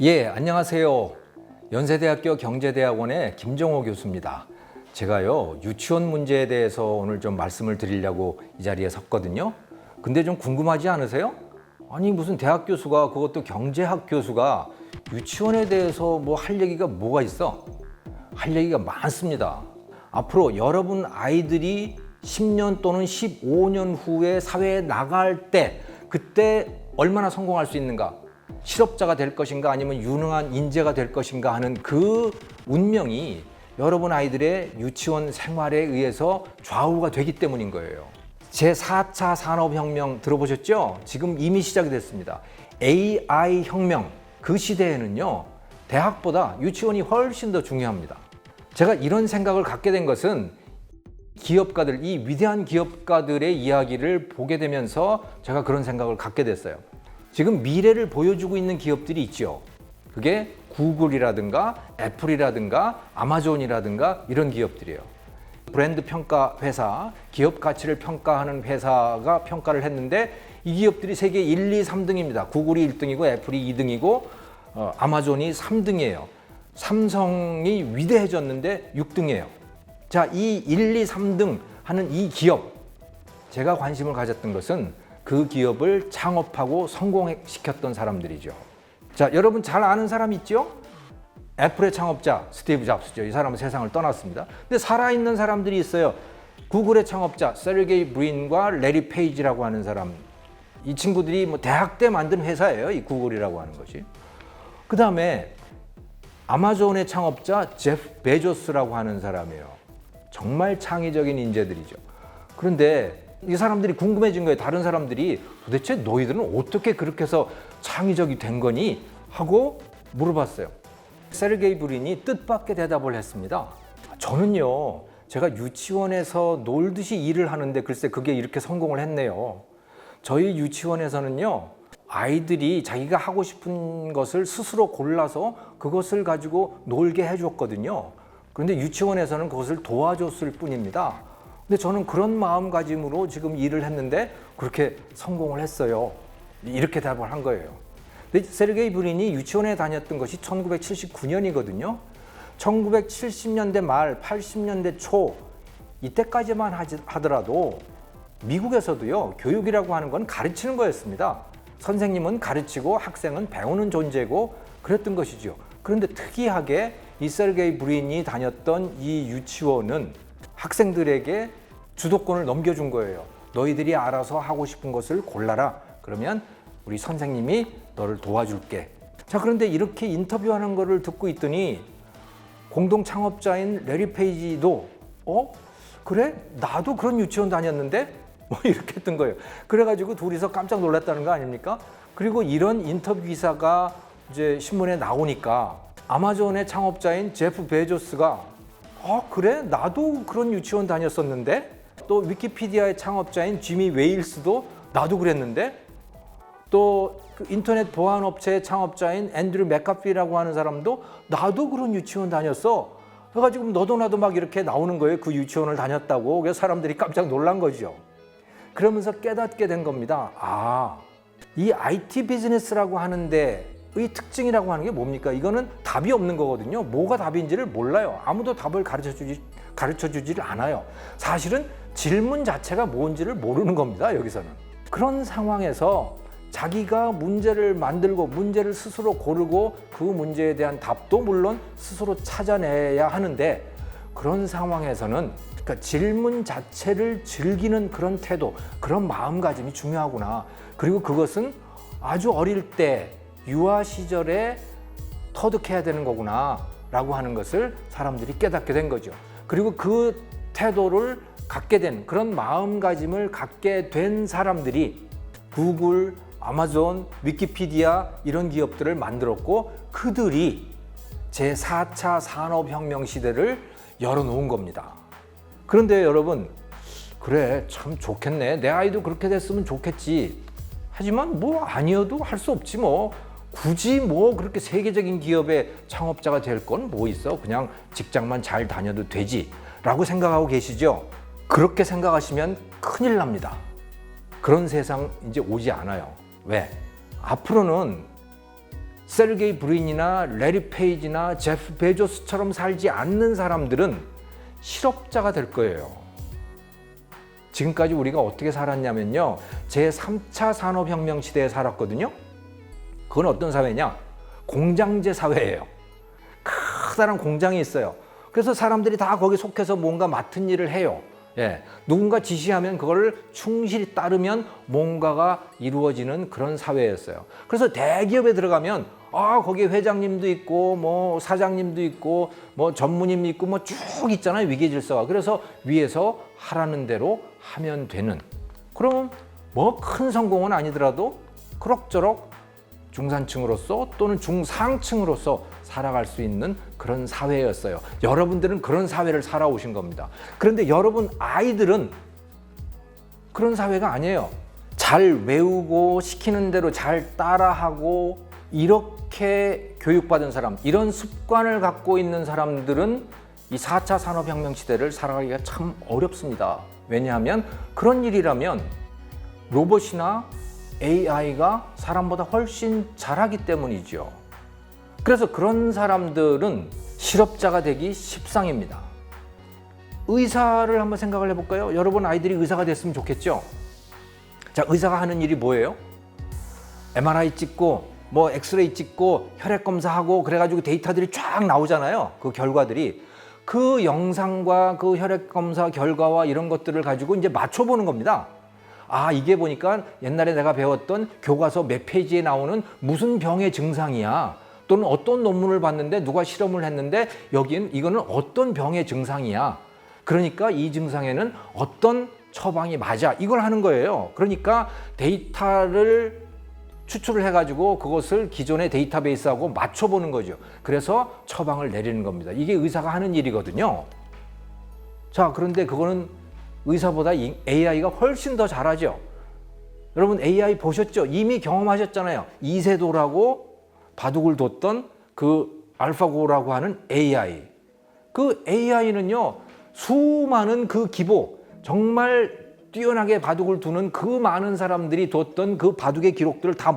예, 안녕하세요. 연세대학교 경제대학원의 김정호 교수입니다. 제가요, 유치원 문제에 대해서 오늘 좀 말씀을 드리려고 이 자리에 섰거든요. 근데 좀 궁금하지 않으세요? 아니, 무슨 대학 교수가, 그것도 경제학 교수가 유치원에 대해서 뭐 할 얘기가 뭐가 있어? 할 얘기가 많습니다. 앞으로 여러분 아이들이 10년 또는 15년 후에 사회에 나갈 때 그때 얼마나 성공할 수 있는가? 실업자가 될 것인가 아니면 유능한 인재가 될 것인가 하는 그 운명이 여러분 아이들의 유치원 생활에 의해서 좌우가 되기 때문인 거예요. 제4차 산업혁명 들어보셨죠? 지금 이미 시작이 됐습니다. AI 혁명, 그 시대에는요, 대학보다 유치원이 훨씬 더 중요합니다. 제가 이런 생각을 갖게 된 것은 기업가들, 이 위대한 기업가들의 이야기를 보게 되면서 제가 그런 생각을 갖게 됐어요. 지금 미래를 보여주고 있는 기업들이 있죠. 그게 구글이라든가 애플이라든가 아마존이라든가 이런 기업들이에요. 브랜드 평가 회사, 기업 가치를 평가하는 회사가 평가를 했는데 이 기업들이 세계 1, 2, 3등입니다. 구글이 1등이고 애플이 2등이고 아마존이 3등이에요. 삼성이 위대해졌는데 6등이에요. 자, 이 1, 2, 3등 하는 이 기업, 제가 관심을 가졌던 것은 그 기업을 창업하고 성공시켰던 사람들이죠. 자, 여러분 잘 아는 사람 있죠? 애플의 창업자 스티브 잡스죠. 이 사람은 세상을 떠났습니다. 근데 살아있는 사람들이 있어요. 구글의 창업자 세르게이 브린과 레리 페이지라고 하는 사람. 이 친구들이 뭐 대학 때 만든 회사예요. 이 구글이라고 하는 것이. 그 다음에 아마존의 창업자 제프 베조스라고 하는 사람이에요. 정말 창의적인 인재들이죠. 그런데 이 사람들이 궁금해진 거예요. 다른 사람들이 도대체 너희들은 어떻게 그렇게 해서 창의적이 된 거니? 하고 물어봤어요. 세르게이 브린이 뜻밖의 대답을 했습니다. 저는요, 제가 유치원에서 놀듯이 일을 하는데 글쎄 그게 이렇게 성공을 했네요. 저희 유치원에서는요, 아이들이 자기가 하고 싶은 것을 스스로 골라서 그것을 가지고 놀게 해줬거든요. 그런데 유치원에서는 그것을 도와줬을 뿐입니다. 근데 저는 그런 마음가짐으로 지금 일을 했는데 그렇게 성공을 했어요. 이렇게 답을 한 거예요. 근데 세르게이 브린이 유치원에 다녔던 것이 1979년이거든요. 1970년대 말, 80년대 초 이때까지만 하더라도 미국에서도요, 교육이라고 하는 건 가르치는 거였습니다. 선생님은 가르치고 학생은 배우는 존재고 그랬던 것이죠. 그런데 특이하게 이 세르게이 브린이 다녔던 이 유치원은 학생들에게 주도권을 넘겨준 거예요. 너희들이 알아서 하고 싶은 것을 골라라. 그러면 우리 선생님이 너를 도와줄게. 자, 그런데 이렇게 인터뷰하는 거를 듣고 있더니 공동 창업자인 레리 페이지도 그래? 나도 그런 유치원 다녔는데? 뭐 이렇게 했던 거예요. 그래가지고 둘이서 깜짝 놀랐다는 거 아닙니까? 그리고 이런 인터뷰 기사가 이제 신문에 나오니까 아마존의 창업자인 제프 베조스가 그래? 나도 그런 유치원 다녔었는데? 또 위키피디아의 창업자인 지미 웨일스도 나도 그랬는데? 또 그 인터넷 보안업체의 창업자인 앤드류 맥카피라고 하는 사람도 나도 그런 유치원 다녔어. 그래가지고 너도 나도 막 이렇게 나오는 거예요. 그 유치원을 다녔다고. 그래서 사람들이 깜짝 놀란 거죠. 그러면서 깨닫게 된 겁니다. 이 IT 비즈니스라고 하는데 의 특징이라고 하는 게 뭡니까? 이거는 답이 없는 거거든요. 뭐가 답인지를 몰라요. 아무도 답을 가르쳐주지를 않아요. 사실은 질문 자체가 뭔지를 모르는 겁니다. 여기서는. 그런 상황에서 자기가 문제를 만들고 문제를 스스로 고르고 그 문제에 대한 답도 물론 스스로 찾아내야 하는데 그런 상황에서는 그러니까 질문 자체를 즐기는 그런 태도, 그런 마음가짐이 중요하구나. 그리고 그것은 아주 어릴 때 유아 시절에 터득해야 되는 거구나 라고 하는 것을 사람들이 깨닫게 된 거죠. 그리고 그 태도를 갖게 된 그런 마음가짐을 갖게 된 사람들이 구글, 아마존, 위키피디아 이런 기업들을 만들었고 그들이 제4차 산업혁명 시대를 열어놓은 겁니다. 그런데 여러분, 그래 참 좋겠네. 내 아이도 그렇게 됐으면 좋겠지. 하지만 뭐 아니어도 할 수 없지 뭐. 굳이 뭐 그렇게 세계적인 기업의 창업자가 될 건 뭐 있어. 그냥 직장만 잘 다녀도 되지 라고 생각하고 계시죠? 그렇게 생각하시면 큰일 납니다. 그런 세상 이제 오지 않아요. 왜? 앞으로는 세르게이 브린이나 레리 페이지나 제프 베조스처럼 살지 않는 사람들은 실업자가 될 거예요. 지금까지 우리가 어떻게 살았냐면요. 제3차 산업혁명 시대에 살았거든요. 그건 어떤 사회냐? 공장제 사회예요. 커다란 공장이 있어요. 그래서 사람들이 다 거기 속해서 뭔가 맡은 일을 해요. 예, 누군가 지시하면 그걸 충실히 따르면 뭔가가 이루어지는 그런 사회였어요. 그래서 대기업에 들어가면 거기에 회장님도 있고 뭐 사장님도 있고 뭐 전무님이 있고 뭐 쭉 있잖아요. 위계 질서가. 그래서 위에서 하라는 대로 하면 되는. 그러면 뭐 큰 성공은 아니더라도 그럭저럭 중산층으로서 또는 중상층으로서 살아갈 수 있는 그런 사회였어요. 여러분들은 그런 사회를 살아오신 겁니다. 그런데 여러분 아이들은 그런 사회가 아니에요. 잘 외우고 시키는 대로 잘 따라하고 이렇게 교육받은 사람, 이런 습관을 갖고 있는 사람들은 이 4차 산업혁명 시대를 살아가기가 참 어렵습니다. 왜냐하면 그런 일이라면 로봇이나 AI가 사람보다 훨씬 잘하기 때문이죠. 그래서 그런 사람들은 실업자가 되기 십상입니다. 의사를 한번 생각을 해볼까요? 여러분 아이들이 의사가 됐으면 좋겠죠? 자, 의사가 하는 일이 뭐예요? MRI 찍고 뭐 엑스레이 찍고 혈액 검사하고 그래가지고 데이터들이 쫙 나오잖아요. 그 결과들이. 그 영상과 그 혈액 검사 결과와 이런 것들을 가지고 이제 맞춰보는 겁니다. 이게 보니까 옛날에 내가 배웠던 교과서 몇 페이지에 나오는 무슨 병의 증상이야. 또는 어떤 논문을 봤는데 누가 실험을 했는데 이거는 어떤 병의 증상이야. 그러니까 이 증상에는 어떤 처방이 맞아. 이걸 하는 거예요. 그러니까 데이터를 추출을 해가지고 그것을 기존의 데이터베이스하고 맞춰보는 거죠. 그래서 처방을 내리는 겁니다. 이게 의사가 하는 일이거든요. 자, 그런데 그거는 의사보다 AI가 훨씬 더 잘하죠. 여러분 AI 보셨죠? 이미 경험하셨잖아요. 이세돌하고 바둑을 뒀던 그 알파고라고 하는 AI. 그 AI는요, 수많은 그 기보, 정말 뛰어나게 바둑을 두는 그 많은 사람들이 뒀던 그 바둑의 기록들을 다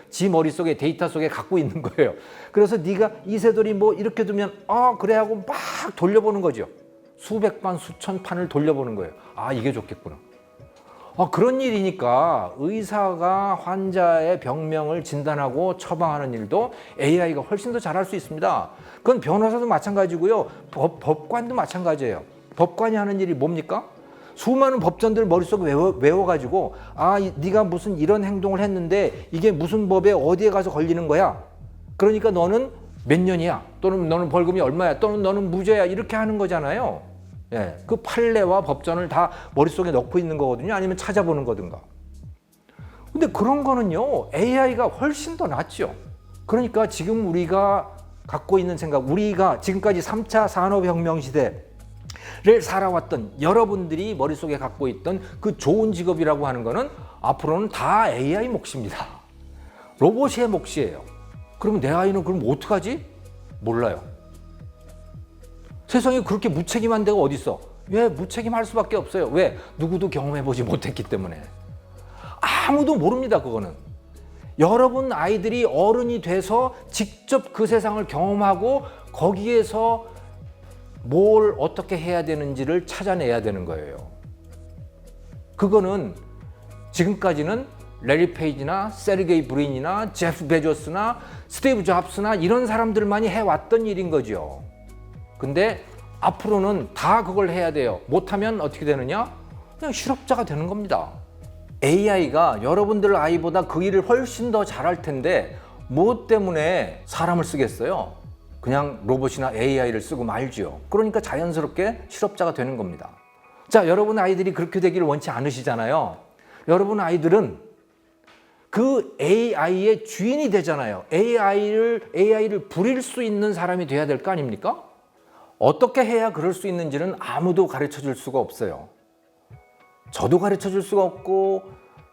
지 머릿속에 데이터 속에 갖고 있는 거예요. 그래서 네가 이세돌이 뭐 이렇게 두면 그래 하고 막 돌려보는 거죠. 수백 판, 수천 판을 돌려보는 거예요. 이게 좋겠구나. 그런 일이니까 의사가 환자의 병명을 진단하고 처방하는 일도 AI가 훨씬 더 잘할 수 있습니다. 그건 변호사도 마찬가지고요. 법관도 마찬가지예요. 법관이 하는 일이 뭡니까? 수많은 법전들 머릿속에 외워가지고 네가 무슨 이런 행동을 했는데 이게 무슨 법에 어디에 가서 걸리는 거야. 그러니까 너는 몇 년이야. 또는 너는 벌금이 얼마야. 또는 너는 무죄야. 이렇게 하는 거잖아요. 예, 그 판례와 법전을 다 머릿속에 넣고 있는 거거든요. 아니면 찾아보는 거든가. 근데 그런 거는요, AI가 훨씬 더 낫죠. 그러니까 지금 우리가 갖고 있는 생각, 우리가 지금까지 3차 산업혁명 시대를 살아왔던 여러분들이 머릿속에 갖고 있던 그 좋은 직업이라고 하는 거는 앞으로는 다 AI 몫입니다. 로봇의 몫이에요. 그럼 내 아이는 그럼 어떡하지? 몰라요. 세상에 그렇게 무책임한 데가 어디 있어? 왜? 무책임할 수밖에 없어요. 왜? 누구도 경험해보지 못했기 때문에. 아무도 모릅니다, 그거는. 여러분 아이들이 어른이 돼서 직접 그 세상을 경험하고 거기에서 뭘 어떻게 해야 되는지를 찾아내야 되는 거예요. 그거는 지금까지는 레리 페이지나 세르게이 브린이나 제프 베조스나 스티브 잡스나 이런 사람들만이 해왔던 일인 거죠. 근데 앞으로는 다 그걸 해야 돼요. 못하면 어떻게 되느냐? 그냥 실업자가 되는 겁니다. AI가 여러분들 아이보다 그 일을 훨씬 더 잘할 텐데 뭐 때문에 사람을 쓰겠어요? 그냥 로봇이나 AI를 쓰고 말죠. 그러니까 자연스럽게 실업자가 되는 겁니다. 자, 여러분 아이들이 그렇게 되기를 원치 않으시잖아요. 여러분 아이들은 그 AI의 주인이 되잖아요. AI를 부릴 수 있는 사람이 돼야 될 거 아닙니까? 어떻게 해야 그럴 수 있는지는 아무도 가르쳐 줄 수가 없어요. 저도 가르쳐 줄 수가 없고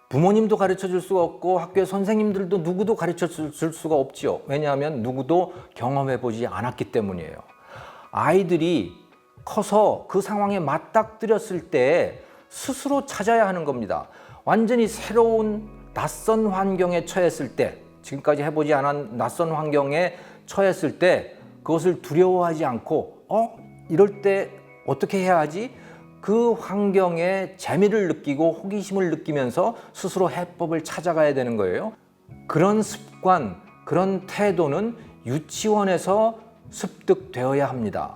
부모님도 가르쳐 줄 수가 없고 학교의 선생님들도 누구도 가르쳐 줄 수가 없지요. 왜냐하면 누구도 경험해 보지 않았기 때문이에요. 아이들이 커서 그 상황에 맞닥뜨렸을 때 스스로 찾아야 하는 겁니다. 완전히 새로운 낯선 환경에 처했을 때 지금까지 해보지 않은 낯선 환경에 처했을 때 그것을 두려워하지 않고 이럴 때 어떻게 해야 하지? 그 환경에 재미를 느끼고 호기심을 느끼면서 스스로 해법을 찾아가야 되는 거예요. 그런 습관, 그런 태도는 유치원에서 습득되어야 합니다.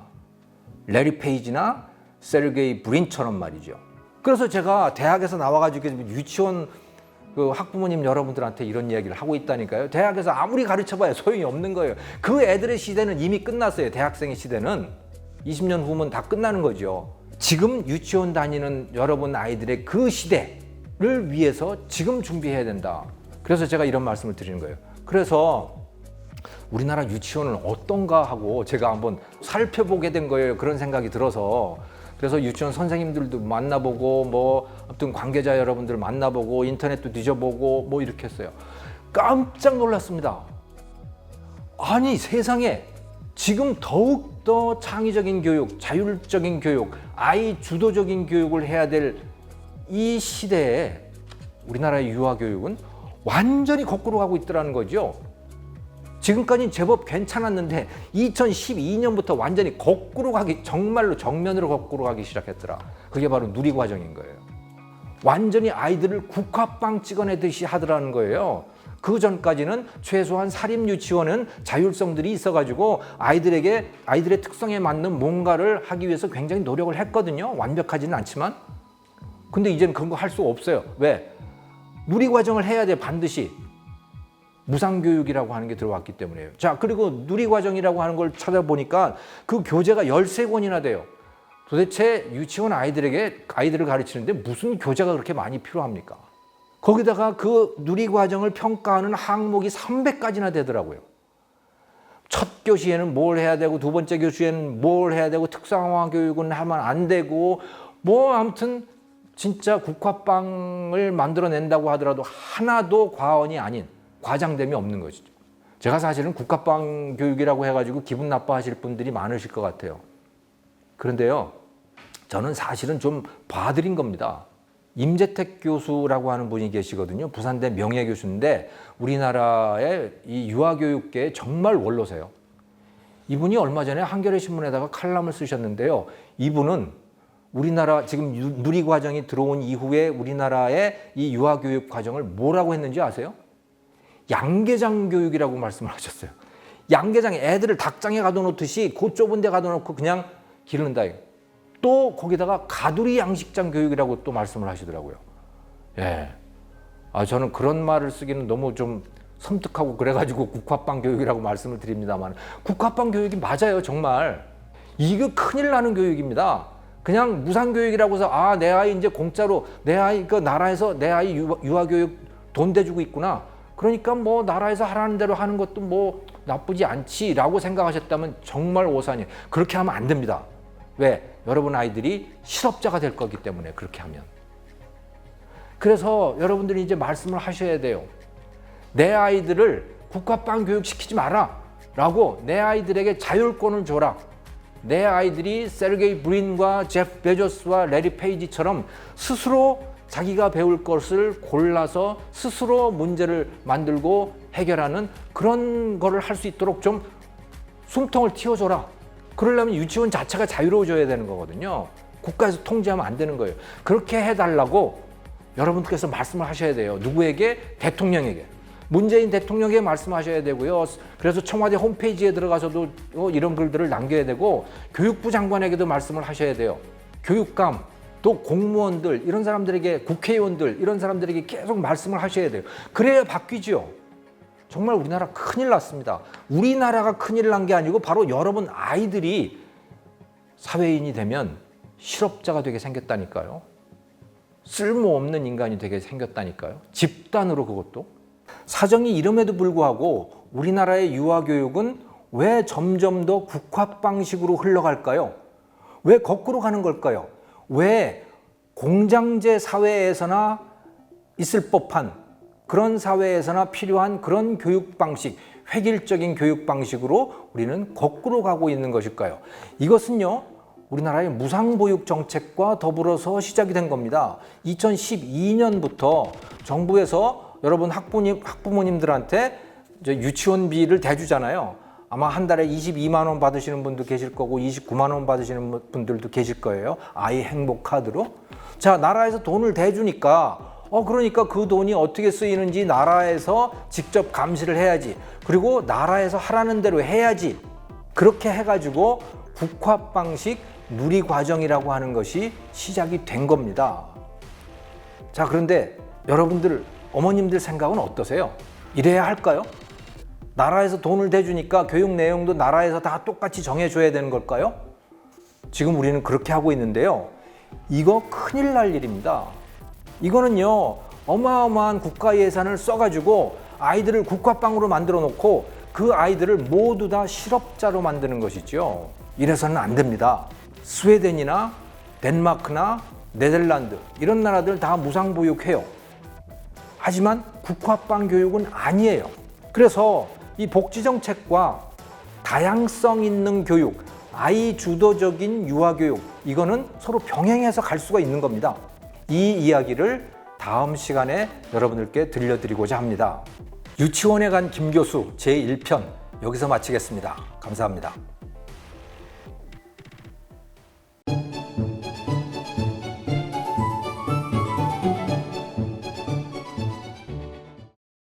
레리 페이지나 세르게이 브린처럼 말이죠. 그래서 제가 대학에서 나와가지고 유치원 그 학부모님 여러분들한테 이런 이야기를 하고 있다니까요. 대학에서 아무리 가르쳐봐야 소용이 없는 거예요. 그 애들의 시대는 이미 끝났어요. 대학생의 시대는 20년 후면 다 끝나는 거죠. 지금 유치원 다니는 여러분 아이들의 그 시대를 위해서 지금 준비해야 된다. 그래서 제가 이런 말씀을 드리는 거예요. 그래서 우리나라 유치원은 어떤가 하고 제가 한번 살펴보게 된 거예요. 그런 생각이 들어서. 그래서 유치원 선생님들도 만나보고 뭐 아무튼 관계자 여러분들 만나보고 인터넷도 뒤져보고 뭐 이렇게 했어요. 깜짝 놀랐습니다. 아니 세상에 지금 더욱더 창의적인 교육, 자율적인 교육, 아이 주도적인 교육을 해야 될 이 시대에 우리나라의 유아교육은 완전히 거꾸로 가고 있더라는 거죠. 지금까지는 제법 괜찮았는데 2012년부터 완전히 거꾸로 가기, 정말로 정면으로 거꾸로 가기 시작했더라. 그게 바로 누리과정인 거예요. 완전히 아이들을 국화빵 찍어내듯이 하더라는 거예요. 그 전까지는 최소한 사립유치원은 자율성들이 있어가지고 아이들의 특성에 맞는 뭔가를 하기 위해서 굉장히 노력을 했거든요. 완벽하지는 않지만. 근데 이제는 그런 거 할 수 없어요. 왜? 누리과정을 해야 돼, 반드시. 무상교육이라고 하는 게 들어왔기 때문이에요. 자, 그리고 누리과정이라고 하는 걸 찾아보니까 그 교재가 13권이나 돼요. 도대체 유치원 아이들을 가르치는데 무슨 교재가 그렇게 많이 필요합니까? 거기다가 그 누리과정을 평가하는 항목이 300가지나 되더라고요. 첫 교시에는 뭘 해야 되고 두 번째 교시에는 뭘 해야 되고 특성화 교육은 하면 안 되고 뭐 아무튼 진짜 국화빵을 만들어낸다고 하더라도 하나도 과언이 아닌 과장됨이 없는 것이죠. 제가 사실은 국화빵 교육이라고 해가지고 기분 나빠하실 분들이 많으실 것 같아요. 그런데요, 저는 사실은 좀 봐드린 겁니다. 임재택 교수라고 하는 분이 계시거든요. 부산대 명예교수인데 우리나라의 이 유아교육계의 정말 원로세요. 이분이 얼마 전에 한겨레 신문에다가 칼럼을 쓰셨는데요. 이분은 우리나라 지금 누리과정이 들어온 이후에 우리나라의 이 유아교육 과정을 뭐라고 했는지 아세요? 양계장 교육이라고 말씀을 하셨어요. 양계장에 애들을 닭장에 가둬놓듯이 그 좁은 데 가둬놓고 그냥 기른다. 또 거기다가 가두리 양식장 교육이라고 또 말씀을 하시더라고요. 예. 저는 그런 말을 쓰기는 너무 좀 섬뜩하고 그래가지고 국화빵 교육이라고 말씀을 드립니다만 국화빵 교육이 맞아요, 정말. 이거 큰일 나는 교육입니다. 그냥 무상교육이라고 해서 내 아이 이제 공짜로 내 아이 그 나라에서 내 아이 유아교육 돈 대주고 있구나. 그러니까 뭐 나라에서 하라는 대로 하는 것도 뭐 나쁘지 않지라고 생각하셨다면 정말 오산이에요. 그렇게 하면 안 됩니다. 왜? 여러분 아이들이 실업자가 될 거기 때문에 그렇게 하면. 그래서 여러분들이 이제 말씀을 하셔야 돼요. 내 아이들을 국화빵 교육 시키지 마라 라고 내 아이들에게 자율권을 줘라. 내 아이들이 세르게이 브린과 제프 베조스와 레리 페이지처럼 스스로 자기가 배울 것을 골라서 스스로 문제를 만들고 해결하는 그런 거를 할 수 있도록 좀 숨통을 틔워줘라. 그러려면 유치원 자체가 자유로워져야 되는 거거든요. 국가에서 통제하면 안 되는 거예요. 그렇게 해달라고 여러분께서 말씀을 하셔야 돼요. 누구에게? 대통령에게. 문재인 대통령에게 말씀하셔야 되고요. 그래서 청와대 홈페이지에 들어가서도 이런 글들을 남겨야 되고 교육부 장관에게도 말씀을 하셔야 돼요. 교육감, 또 공무원들, 이런 사람들에게, 국회의원들, 이런 사람들에게 계속 말씀을 하셔야 돼요. 그래야 바뀌죠. 정말 우리나라 큰일 났습니다. 우리나라가 큰일 난 게 아니고 바로 여러분 아이들이 사회인이 되면 실업자가 되게 생겼다니까요. 쓸모없는 인간이 되게 생겼다니까요. 집단으로 그것도. 사정이 이름에도 불구하고 우리나라의 유아교육은 왜 점점 더 국화빵식으로 흘러갈까요? 왜 거꾸로 가는 걸까요? 왜 공장제 사회에서나 있을 법한 그런 사회에서나 필요한 그런 교육 방식, 획일적인 교육 방식으로 우리는 거꾸로 가고 있는 것일까요? 이것은요, 우리나라의 무상보육 정책과 더불어서 시작이 된 겁니다. 2012년부터 정부에서 여러분 학부모님들한테 유치원비를 대주잖아요. 아마 한 달에 22만 원 받으시는 분도 계실 거고 29만 원 받으시는 분들도 계실 거예요. 아이 행복 카드로. 자, 나라에서 돈을 대주니까 그러니까 그 돈이 어떻게 쓰이는지 나라에서 직접 감시를 해야지. 그리고 나라에서 하라는 대로 해야지. 그렇게 해가지고 국화 방식 누리 과정이라고 하는 것이 시작이 된 겁니다. 자, 그런데 여러분들, 어머님들 생각은 어떠세요? 이래야 할까요? 나라에서 돈을 대주니까 교육 내용도 나라에서 다 똑같이 정해줘야 되는 걸까요? 지금 우리는 그렇게 하고 있는데요. 이거 큰일 날 일입니다. 이거는요, 어마어마한 국가 예산을 써가지고 아이들을 국화빵으로 만들어 놓고 그 아이들을 모두 다 실업자로 만드는 것이죠. 이래서는 안 됩니다. 스웨덴이나 덴마크나 네덜란드 이런 나라들 다 무상보육해요. 하지만 국화빵 교육은 아니에요. 그래서 이 복지정책과 다양성 있는 교육, 아이 주도적인 유아교육, 이거는 서로 병행해서 갈 수가 있는 겁니다. 이 이야기를 다음 시간에 여러분들께 들려드리고자 합니다. 유치원에 간 김 교수 제1편 여기서 마치겠습니다. 감사합니다.